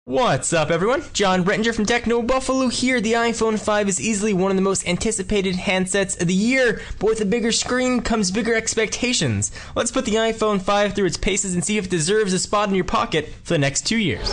What's up, everyone? John Brettinger from Techno Buffalo here. The iPhone 5 is easily one of the most anticipated handsets of the year, but with a bigger screen comes bigger expectations. Let's put the iPhone 5 through its paces and see if it deserves a spot in your pocket for the next 2 years.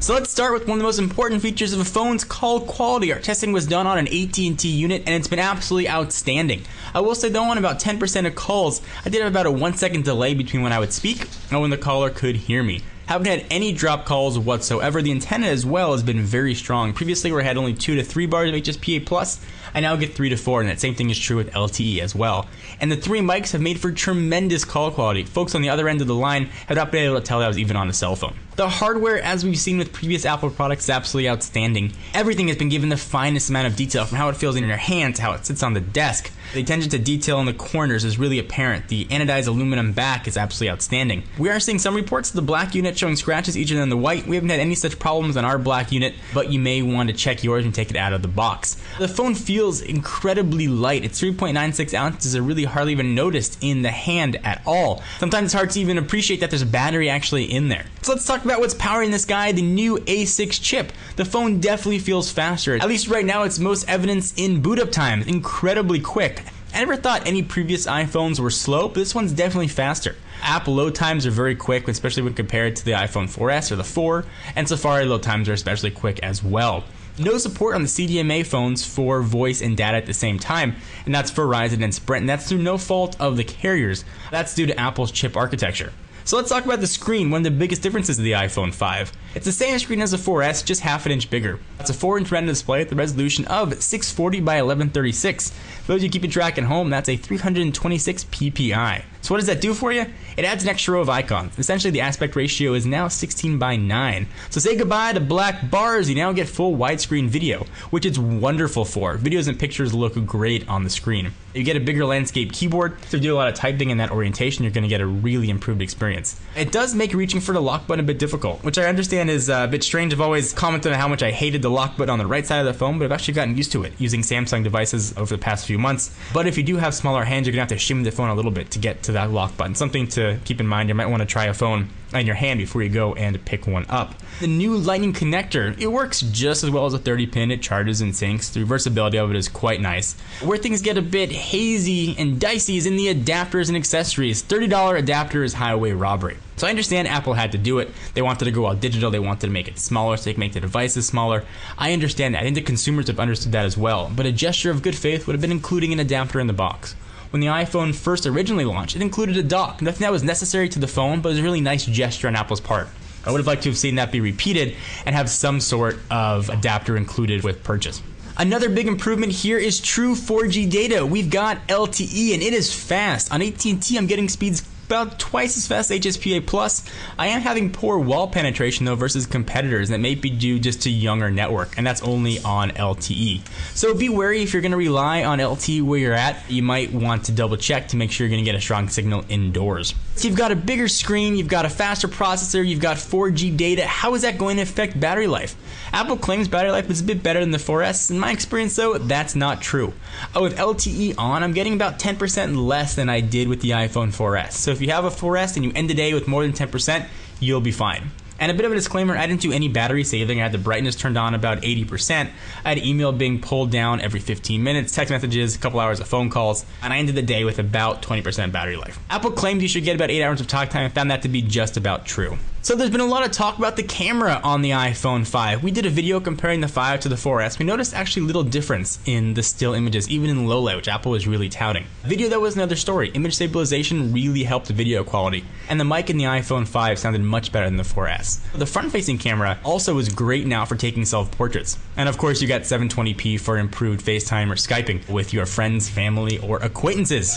So let's start with one of the most important features of a phone's call quality. Our testing was done on an AT&T unit and it's been absolutely outstanding. I will say though, on about 10% of calls, I did have about a 1-second delay between when I would speak and when the caller could hear me. Haven't had any drop calls whatsoever. The antenna as well has been very strong. Previously we had only 2 to 3 bars of HSPA+. I now get 3 to 4, and that same thing is true with LTE as well. And the 3 mics have made for tremendous call quality. Folks on the other end of the line have not been able to tell that I was even on a cell phone. The hardware, as we've seen with previous Apple products, is absolutely outstanding. Everything has been given the finest amount of detail, from how it feels in your hand to how it sits on the desk. The attention to detail in the corners is really apparent. The anodized aluminum back is absolutely outstanding. We are seeing some reports of the black unit showing scratches easier than the white. We haven't had any such problems on our black unit, but you may want to check yours and take it out of the box. The phone feels incredibly light. It's 3.96 ounces are really hardly even noticed in the hand at all. Sometimes it's hard to even appreciate that there's a battery actually in there. So let's talk about what's powering this guy, the new A6 chip. The phone definitely feels faster. At least right now it's most evidenced in boot up times, incredibly quick. I never thought any previous iPhones were slow, but this one's definitely faster. App load times are very quick, especially when compared to the iPhone 4S or the 4, and Safari load times are especially quick as well. No support on the CDMA phones for voice and data at the same time, and that's for Verizon and Sprint, and that's through no fault of the carriers. That's due to Apple's chip architecture. So let's talk about the screen, one of the biggest differences of the iPhone 5. It's the same screen as the 4S, just half an inch bigger. It's a 4-inch Retina display at the resolution of 640 by 1136. For those of you keeping track at home, that's a 326 ppi. So what does that do for you? It adds an extra row of icons. Essentially, the aspect ratio is now 16 by 9. So say goodbye to black bars. You now get full widescreen video, which it's wonderful for. Videos and pictures look great on the screen. You get a bigger landscape keyboard, so if you do a lot of typing in that orientation, you're going to get a really improved experience. It does make reaching for the lock button a bit difficult, which I understand is a bit strange. I've always commented on how much I hated the lock button on the right side of the phone, but I've actually gotten used to it using Samsung devices over the past few months. But if you do have smaller hands, you're going to have to shimmy the phone a little bit to get to that lock button. Something to keep in mind. You might want to try a phone in your hand before you go and pick one up. The new Lightning connector, it works just as well as a 30-pin. It charges and syncs. The reversibility of it is quite nice. Where things get a bit hazy and dicey is in the adapters and accessories. $30 adapter is highway robbery. So I understand Apple had to do it. They wanted to go all digital. They wanted to make it smaller so they could make the devices smaller. I understand that. I think the consumers have understood that as well. But a gesture of good faith would have been including an adapter in the box. When the iPhone first originally launched, it included a dock. Nothing that was necessary to the phone, but it was a really nice gesture on Apple's part. I would have liked to have seen that be repeated and have some sort of adapter included with purchase. Another big improvement here is true 4G data. We've got LTE and it is fast. On AT&T, I'm getting speeds about twice as fast as HSPA+. I am having poor wall penetration though versus competitors, and that may be due just to younger network, and that's only on LTE. So be wary if you're going to rely on LTE where you're at. You might want to double check to make sure you're going to get a strong signal indoors. So you've got a bigger screen, you've got a faster processor, you've got 4G data. How is that going to affect battery life? Apple claims battery life is a bit better than the 4S. In my experience though, that's not true. With LTE on, I'm getting about 10% less than I did with the iPhone 4S. So if you have a 4S and you end the day with more than 10%, you'll be fine. And a bit of a disclaimer, I didn't do any battery saving. I had the brightness turned on about 80%. I had email being pulled down every 15 minutes, text messages, a couple hours of phone calls, and I ended the day with about 20% battery life. Apple claimed you should get about 8 hours of talk time. I found that to be just about true. So there's been a lot of talk about the camera on the iPhone 5. We did a video comparing the 5 to the 4S. We noticed actually little difference in the still images, even in low light, which Apple was really touting. Video, that was another story. Image stabilization really helped the video quality, and the mic in the iPhone 5 sounded much better than the 4S. The front-facing camera also is great now for taking self-portraits. And of course, you got 720p for improved FaceTime or Skyping with your friends, family, or acquaintances.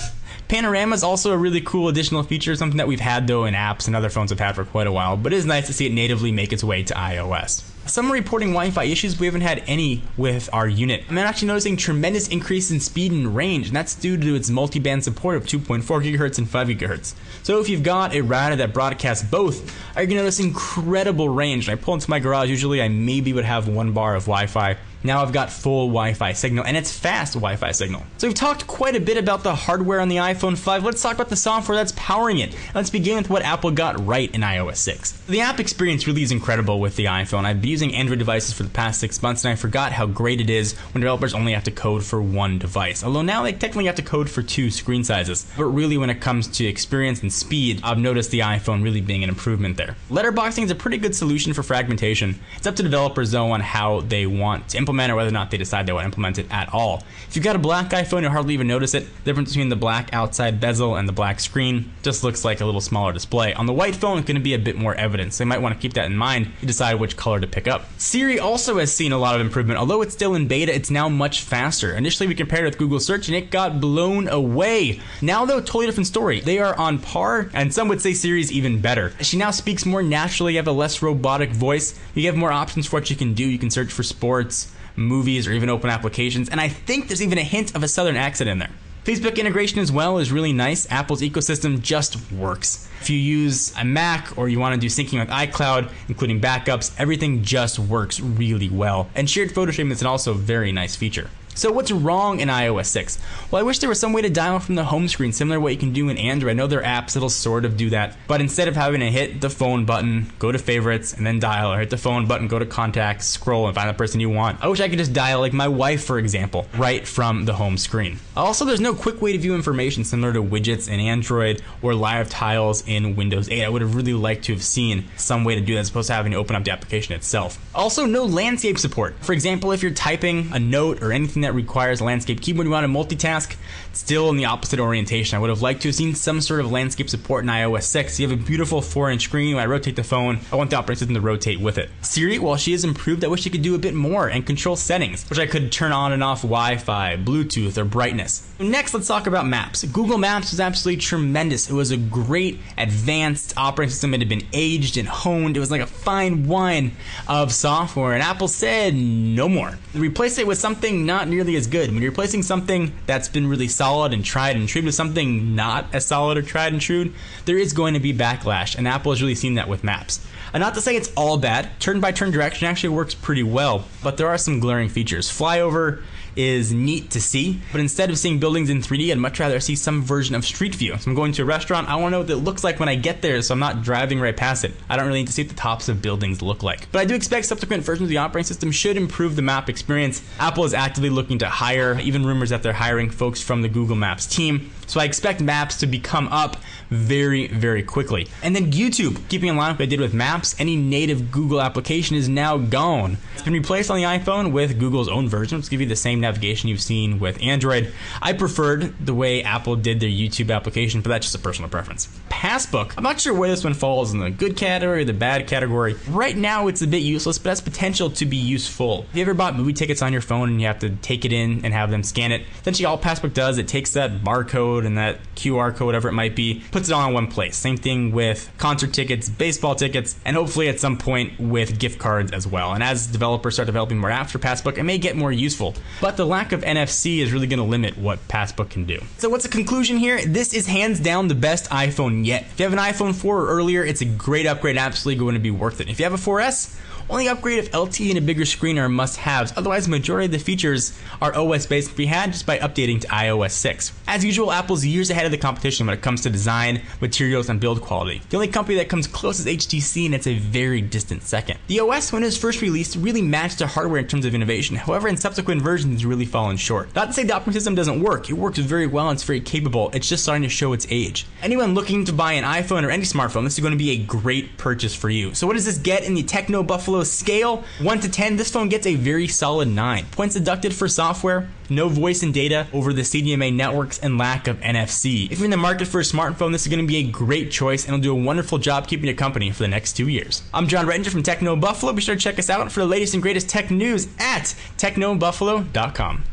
Panorama is also a really cool additional feature, something that we've had though in apps and other phones have had for quite a while, but it is nice to see it natively make its way to iOS. Some are reporting Wi-Fi issues. We haven't had any with our unit. I'm actually noticing tremendous increase in speed and range, and that's due to its multi-band support of 2.4 GHz and 5 GHz. So if you've got a router that broadcasts both, you're going to notice incredible range. When I pull into my garage, usually I maybe would have 1 bar of Wi-Fi. Now I've got full Wi-Fi signal, and it's fast Wi-Fi signal. So we've talked quite a bit about the hardware on the iPhone 5. Let's talk about the software that's powering it. Let's begin with what Apple got right in iOS 6. The app experience really is incredible with the iPhone. I've been using Android devices for the past 6 months, and I forgot how great it is when developers only have to code for one device. Although now they technically have to code for 2 screen sizes. But really, when it comes to experience and speed, I've noticed the iPhone really being an improvement there. Letterboxing is a pretty good solution for fragmentation. It's up to developers though on how they want to implement it, or whether or not they decide they want to implement it at all. If you've got a black iPhone, you'll hardly even notice it. The difference between the black outside bezel and the black screen just looks like a little smaller display. On the white phone, it's going to be a bit more evident, so you might want to keep that in mind to decide which color to pick up. Siri also has seen a lot of improvement. Although it's still in beta, it's now much faster. Initially, we compared it with Google Search, and it got blown away. Now, though, totally different story. They are on par, and some would say Siri's even better. She now speaks more naturally. You have a less robotic voice. You have more options for what you can do. You can search for sports, movies, or even open applications, and I think there's even a hint of a southern accent in there. Facebook integration as well is really nice. Apple's ecosystem just works. If you use a Mac or you want to do syncing with iCloud, including backups, everything just works really well. And shared photo sharing is also a very nice feature. So what's wrong in iOS 6? Well, I wish there was some way to dial from the home screen, similar to what you can do in Android. I know there are apps that'll sort of do that, but instead of having to hit the phone button, go to favorites, and then dial, or hit the phone button, go to contacts, scroll, and find the person you want, I wish I could just dial, like my wife, for example, right from the home screen. Also, there's no quick way to view information similar to widgets in Android or live tiles in Windows 8. I would have really liked to have seen some way to do that as opposed to having to open up the application itself. Also, no landscape support. For example, if you're typing a note or anything that requires a landscape keyboard, you want to multitask, still in the opposite orientation. I would have liked to have seen some sort of landscape support in iOS 6. You have a beautiful 4-inch screen. When I rotate the phone, I want the operating system to rotate with it. Siri, while she has improved, I wish she could do a bit more and control settings, which I could turn on and off Wi-Fi, Bluetooth, or brightness. Next, let's talk about Maps. Google Maps was absolutely tremendous. It was a great, advanced operating system. It had been aged and honed. It was like a fine wine of software, and Apple said no more. Replace it with something not nearly as good. When you're replacing something that's been really solid and tried and true with something not as solid or tried and true, there is going to be backlash, and Apple has really seen that with Maps. And not to say it's all bad. Turn-by-turn direction actually works pretty well, but there are some glaring features. Flyover is neat to see, but instead of seeing buildings in 3D, I'd much rather see some version of Street View. So I'm going to a restaurant, I want to know what it looks like when I get there, so I'm not driving right past it. I don't really need to see what the tops of buildings look like. But I do expect subsequent versions of the operating system should improve the map experience. Apple is actively looking to hire, even rumors that they're hiring folks from the Google Maps team. So I expect Maps to become up very, very quickly. And then YouTube, keeping in line with what I did with Maps, any native Google application is now gone. It's been replaced on the iPhone with Google's own version, which gives you the same navigation you've seen with Android. I preferred the way Apple did their YouTube application, but that's just a personal preference. Passbook, I'm not sure where this one falls in the good category or the bad category. Right now it's a bit useless, but has potential to be useful. If you ever bought movie tickets on your phone and you have to take it in and have them scan it, essentially all Passbook does, it takes that barcode and that QR code, whatever it might be, puts it all in one place. Same thing with concert tickets, baseball tickets, and hopefully at some point with gift cards as well. And as developers start developing more apps for Passbook, it may get more useful, but the lack of NFC is really going to limit what Passbook can do. So what's the conclusion here? This is hands down the best iPhone yet. If you have an iPhone 4 or earlier, it's a great upgrade, absolutely going to be worth it. If you have a 4S, only upgrade if LTE and a bigger screen are must-haves. Otherwise, the majority of the features are OS-based to be had just by updating to iOS 6. As usual, Apple's years ahead of the competition when it comes to design, materials, and build quality. The only company that comes close is HTC, and it's a very distant second. The OS, when it was first released, really matched the hardware in terms of innovation. However, in subsequent versions, it's really fallen short. Not to say the operating system doesn't work. It works very well and it's very capable. It's just starting to show its age. Anyone looking to buy an iPhone or any smartphone, this is going to be a great purchase for you. So what does this get in the Techno Buffalo scale? 1 to 10, this phone gets a very solid 9. Points deducted for software, no voice and data over the CDMA networks, and lack of NFC. If you're in the market for a smartphone, this is going to be a great choice and it'll do a wonderful job keeping you company for the next 2 years. I'm John Rettinger from Techno Buffalo. Be sure to check us out for the latest and greatest tech news at technobuffalo.com.